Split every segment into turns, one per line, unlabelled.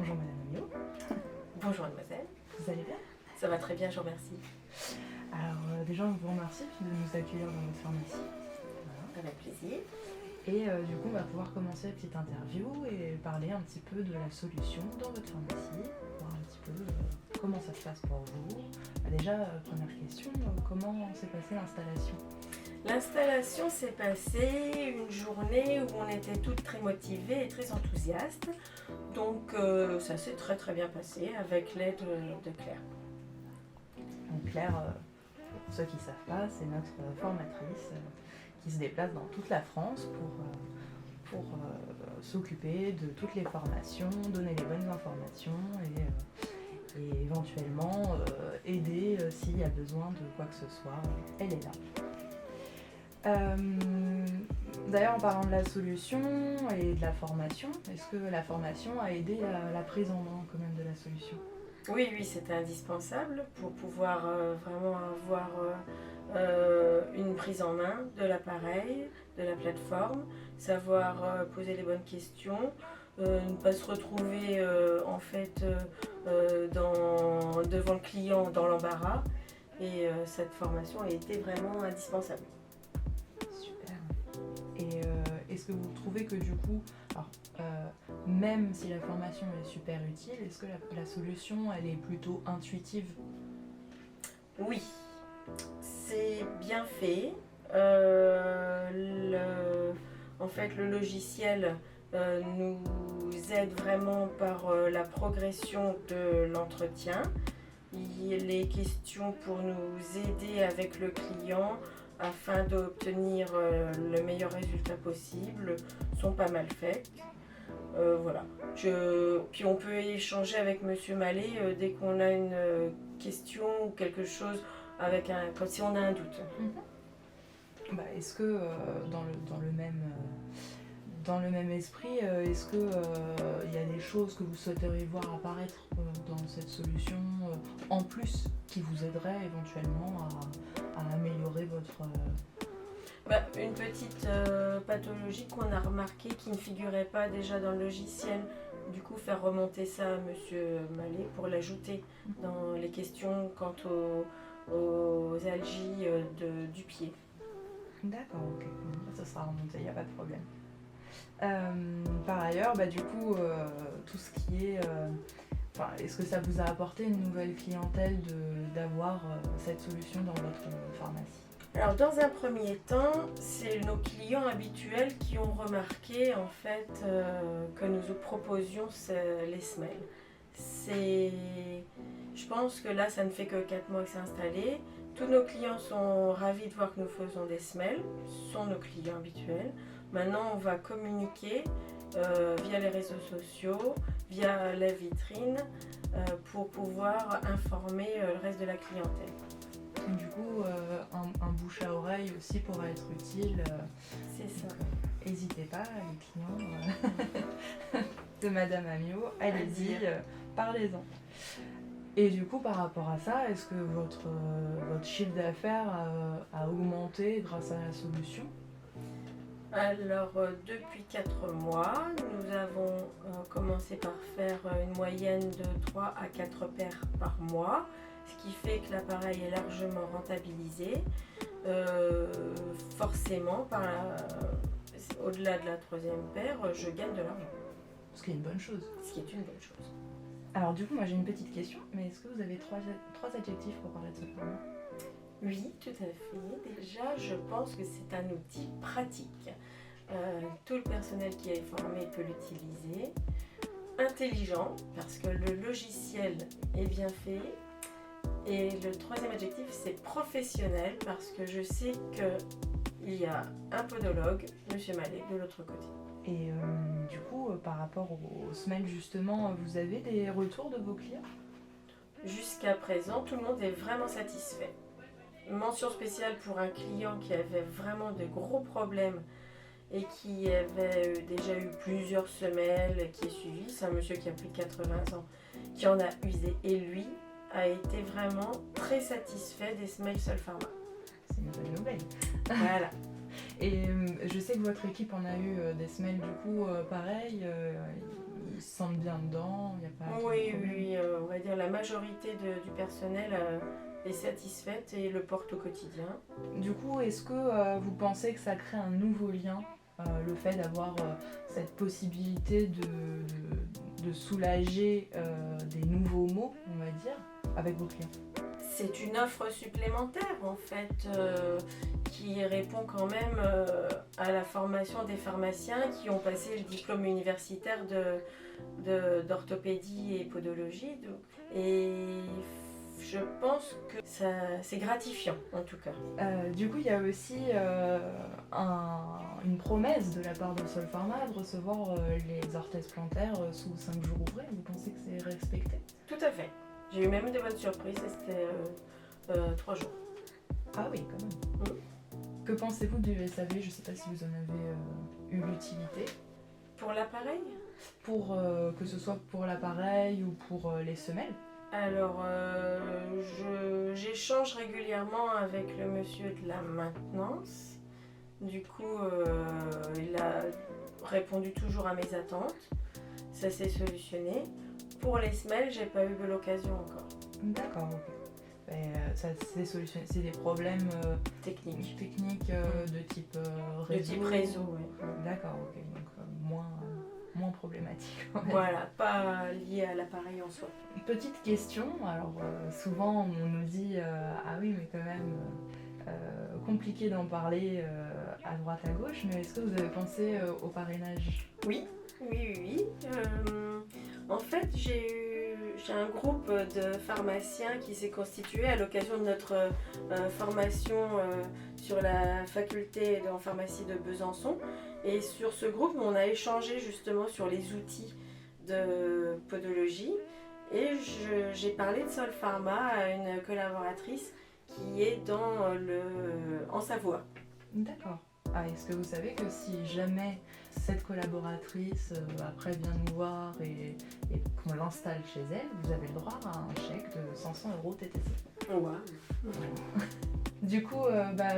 Bonjour Madame Amiot.
Bonjour mademoiselle.
Vous allez bien?
Ça va très bien, je vous remercie.
Alors déjà on vous remercie de nous accueillir dans votre pharmacie.
Avec plaisir.
Et du coup on va pouvoir commencer la petite interview et parler un petit peu de la solution dans votre pharmacie, voir un petit peu comment ça se passe pour vous. Déjà, première question, comment s'est passée l'installation?
L'installation s'est passée une journée où on était toutes très motivées et très enthousiastes. Donc ça s'est très très bien passé avec l'aide de Claire.
Donc Claire, pour ceux qui ne savent pas, c'est notre formatrice qui se déplace dans toute la France pour s'occuper de toutes les formations, donner les bonnes informations et éventuellement aider s'il y a besoin de quoi que ce soit. Elle est là. D'ailleurs, en parlant de la solution et de la formation, est-ce que la formation a aidé à la prise en main quand même de la solution?
Oui, c'était indispensable pour pouvoir vraiment avoir une prise en main de l'appareil, de la plateforme, savoir poser les bonnes questions, ne pas se retrouver devant le client dans l'embarras. Et cette formation a été vraiment indispensable.
Super. Et est-ce que vous trouvez que du coup, alors, même si la formation est super utile, est-ce que la solution elle est plutôt intuitive?
Oui, c'est bien fait. En fait, le logiciel nous aide vraiment par la progression de l'entretien. Les questions pour nous aider avec le client afin d'obtenir le meilleur résultat possible sont pas mal faites. Voilà. Puis on peut échanger avec Monsieur Mallet dès qu'on a une question ou quelque chose comme si on a un doute.
Est-ce que dans le même esprit, est-ce que il y a des choses que vous souhaiteriez voir apparaître dans cette solution en plus qui vous aideraient éventuellement à améliorer votre...
Une petite pathologie qu'on a remarquée qui ne figurait pas déjà dans le logiciel. Du coup, faire remonter ça à Monsieur Mallet pour l'ajouter dans les questions quant aux algies du pied.
D'accord, ok. Ça sera remonté, il n'y a pas de problème. Par ailleurs, du coup, tout ce qui est... est-ce que ça vous a apporté une nouvelle clientèle d'avoir cette solution dans votre pharmacie?
Alors, dans un premier temps, c'est nos clients habituels qui ont remarqué en fait que nous proposions les semelles. Je pense que là, ça ne fait que 4 mois que c'est installé. Tous nos clients sont ravis de voir que nous faisons des semelles. Ce sont nos clients habituels. Maintenant, on va communiquer via les réseaux sociaux, via la vitrine, pour pouvoir informer le reste de la clientèle.
Du coup, un bouche à oreille aussi pourrait être utile.
C'est ça.
N'hésitez pas, les clients de Madame Amiot, allez-y, parlez-en. Et du coup, par rapport à ça, est-ce que votre chiffre d'affaires a augmenté grâce à la solution?
Alors, depuis 4 mois, nous avons commencé par faire une moyenne de 3 à 4 paires par mois, ce qui fait que l'appareil est largement rentabilisé. Forcément, au-delà de la 3e paire, je gagne de l'argent.
Ce qui est une bonne chose.
Ce qui est une bonne chose.
Alors du coup, moi j'ai une petite question, mais est-ce que vous avez trois adjectifs pour parler de ce format?
Oui, tout à fait. Déjà, je pense que c'est un outil pratique. Tout le personnel qui est formé peut l'utiliser. Intelligent, parce que le logiciel est bien fait. Et le 3e adjectif, c'est professionnel, parce que je sais qu'il y a un podologue, Monsieur Mallet, de l'autre côté.
Et du coup, par rapport aux semelles justement, vous avez des retours de vos clients?
Jusqu'à présent, tout le monde est vraiment satisfait. Mention spéciale pour un client qui avait vraiment de gros problèmes et qui avait déjà eu plusieurs semelles, qui est suivi. C'est un monsieur qui a plus de 80 ans qui en a usé et lui a été vraiment très satisfait des semelles Solpharma.
C'est une bonne nouvelle.
Voilà.
Et je sais que votre équipe en a eu des semelles du coup pareil. se sentent bien dedans, il n'y a pas de
Oui,
problème.
oui, on va dire la majorité du personnel est satisfaite et le porte au quotidien.
Du coup, est-ce que vous pensez que ça crée un nouveau lien, le fait d'avoir cette possibilité de soulager des nouveaux mots, on va dire, avec vos clients?
C'est une offre supplémentaire en fait qui répond quand même à la formation des pharmaciens qui ont passé le diplôme universitaire d'orthopédie et podologie. Et je pense que c'est gratifiant en tout cas.
Du coup, il y a aussi une promesse de la part de Solpharma de recevoir les orthèses plantaires sous 5 jours ouvrés. Vous pensez que c'est respecté?
Tout à fait. J'ai eu même des bonnes surprises et c'était 3 jours.
Ah oui, quand même. Que pensez-vous du SAV? Je ne sais pas si vous en avez eu l'utilité.
Pour l'appareil?
Pour que ce soit pour l'appareil ou pour les semelles?
Alors, j'échange régulièrement avec le monsieur de la maintenance. Du coup, il a répondu toujours à mes attentes. Ça s'est solutionné. Pour les semelles, j'ai pas eu l'occasion encore.
D'accord, ok. Ça s'est solutionné. C'est des problèmes
Technique.
techniques de type réseau?
De type réseau, oui.
D'accord, ok. Donc moins problématique.
Voilà, pas lié à l'appareil en soi.
Petite question, alors souvent on nous dit ah oui mais quand même compliqué d'en parler à droite à gauche, mais est-ce que vous avez pensé au parrainage?
Oui. En fait, j'ai un groupe de pharmaciens qui s'est constitué à l'occasion de notre formation sur la faculté en pharmacie de Besançon. Et sur ce groupe, on a échangé justement sur les outils de podologie. Et j'ai parlé de Solpharma à une collaboratrice qui est en Savoie.
D'accord. Ah, est-ce que vous savez que si jamais cette collaboratrice après vient nous voir et qu'on l'installe chez elle, vous avez le droit à un chèque de 500 € TTC?
Wow.
Du coup,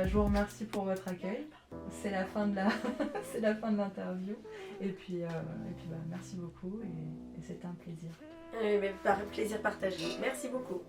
je vous remercie pour votre accueil. C'est la fin de c'est la fin de l'interview. Et puis, merci beaucoup et c'était un plaisir.
Plaisir partagé. Merci beaucoup.